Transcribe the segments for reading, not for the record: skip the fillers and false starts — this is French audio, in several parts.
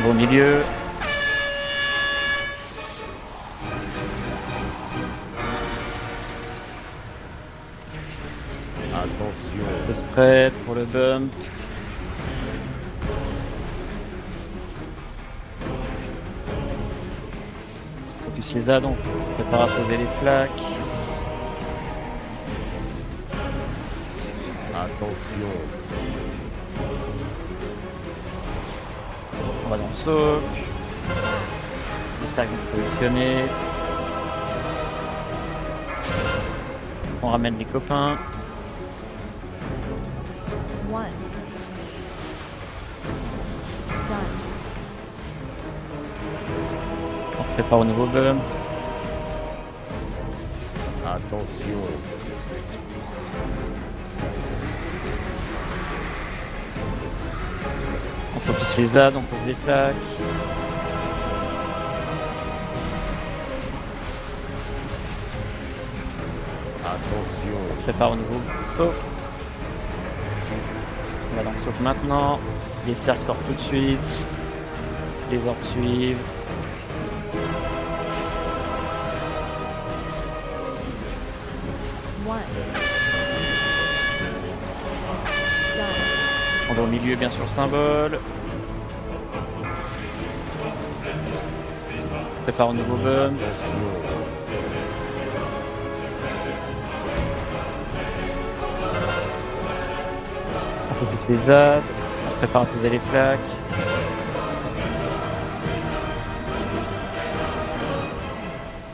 va au milieu. Attention. Tous prêts pour le bump. Focus les A donc, prépare à poser les flaques. Attention. On va dans le soc. J'espère que vous positionnez. On ramène les copains. One. Done. On prépare au nouveau bump. Attention. On focus les A, donc on pose les flaques. Attention. On prépare au nouveau saut. On va dans le saut maintenant. Les cercles sortent tout de suite. Les orbes suivent. One. Done. On va au milieu, bien sûr, symbole. On prépare au nouveau bump. Attention. On focus les A. On se prépare à poser les flaques.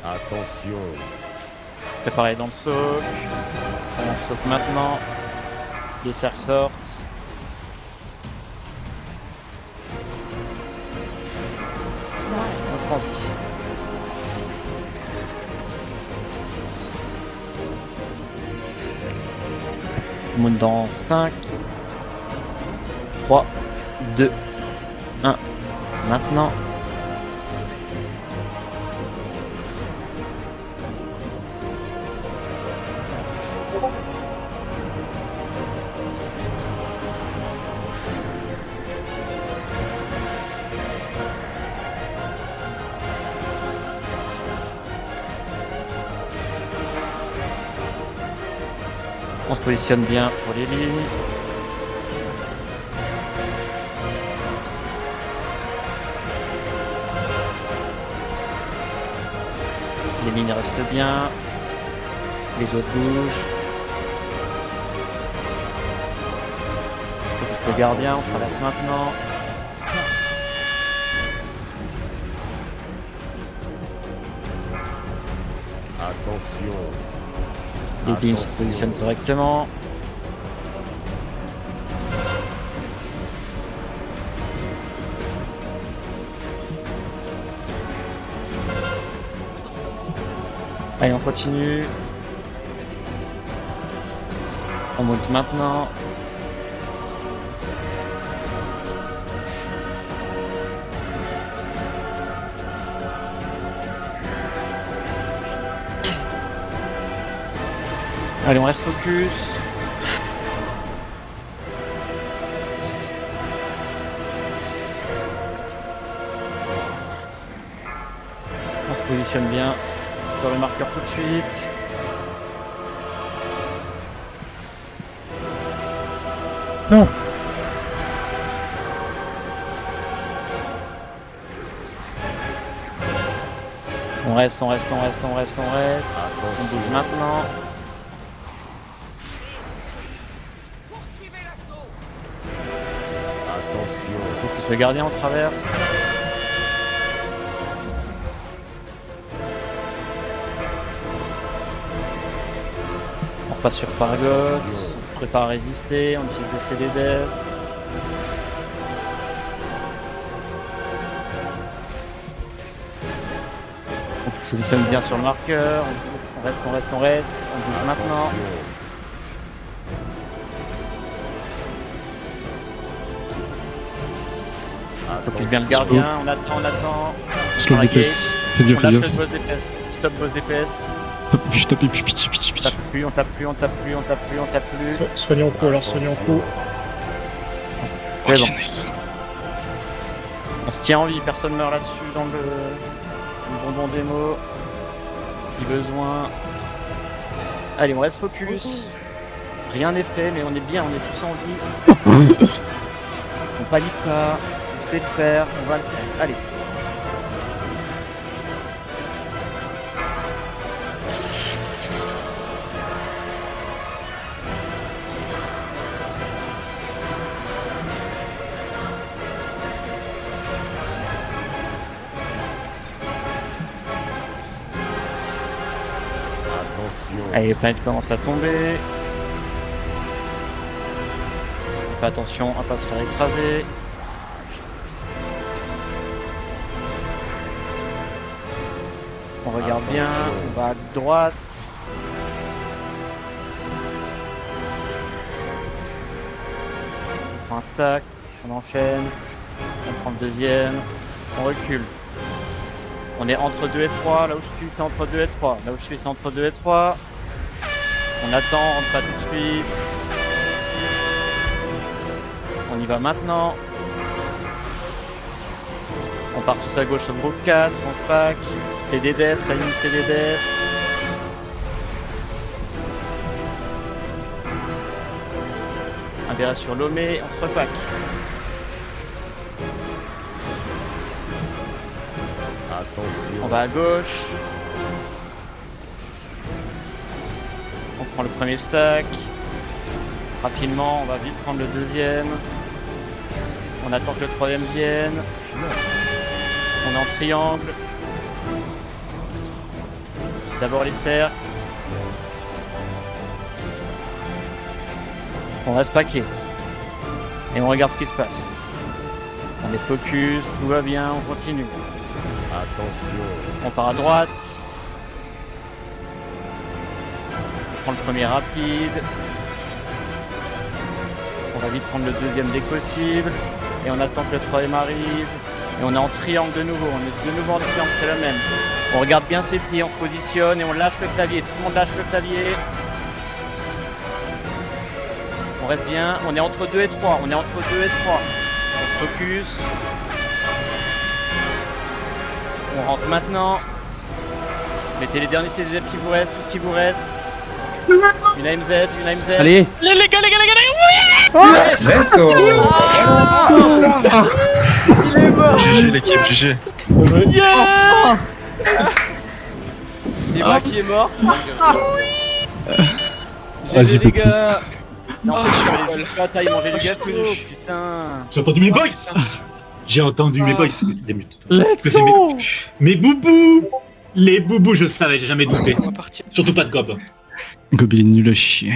Attention. Préparer dans le soc. On en soc maintenant. Les cercles sortent. One. On transit. On monte dans 5, 3, 2, 1. Maintenant. On se positionne bien pour les lignes. Les lignes restent bien. Les autres bougent. Le gardien, on traverse maintenant. Attention. Les lignes se positionnent correctement. Allez, on continue. On monte maintenant. Allez, on reste focus. On se positionne bien sur le marqueur tout de suite. Non. On reste. On bouge maintenant. Attention. Focus le gardien, on traverse. On repasse sur Paragox. On se prépare à résister. On utilise des CDD. On se positionne bien sur le marqueur. On reste. On bouge maintenant. Focus bien le gardien, on attend. Slow Braqué. DPS. Fais On gaffe, fais lâche gaffe. le boss DPS. Stop boss DPS. Tapez, pitié. On tape plus. Soignez en coup alors, soignez en coup. Ouais, Ok, bon. nice. On On se tient en vie, personne meurt là-dessus dans le bonbon démo. Si besoin. Allez, on reste focus. Rien n'est fait, mais on est bien, on est tous en vie. On panique pas, on fait le faire, on va le faire. Allez. Attention. Allez, les planètes commencent à tomber. Fais attention à pas se faire écraser. On regarde bien, on va à droite. On prend un tac, on enchaîne. On prend le deuxième. On recule. On est entre 2 et 3, là où je suis c'est entre 2 et 3. Là où je suis c'est entre 2 et 3. On attend, on rentre pas tout de suite. On y va maintenant. On part tous à gauche sur le groupe 4, on se pack. TDDF, la ligne TDDF. Un DRS sur Lomé, on se repack. Attention. On va à gauche. On prend le premier stack. Rapidement, on va vite prendre le deuxième. On attend que le troisième vienne. On est en triangle. D'abord les cercles. On reste paquet. Et on regarde ce qui se passe. On est focus, tout va bien, on continue. Attention. On part à droite. On prend le premier rapide. On va vite prendre le deuxième dès que possible. Et on attend que le troisième arrive. Et on est en triangle de nouveau. On est de nouveau en triangle, c'est la même. On regarde bien ses pieds, on se positionne et on lâche le clavier. Tout le monde lâche le clavier. On reste bien. On est entre 2 et 3. On est entre 2 et 3. On se focus. On rentre maintenant. Mettez les derniers TDF qui vous restent, tout ce qui vous reste. Une AMZ, une AMZ. Allez. Les gars, oui. Let's go. GG l'équipe, GG. Yeah. Et moi qui est mort. Vas-y, GG les Poppy. gars. Non, Oh, je suis je allé jusqu'à taille manger du gâteau, putain. J'ai entendu mes boys. J'ai entendu mes boys. C'était des mutes. Let's Que c'est go. mes boubous. Les boubous, je savais, j'ai jamais douté. On va partir. Surtout pas de gob. Gobelet nul à chier.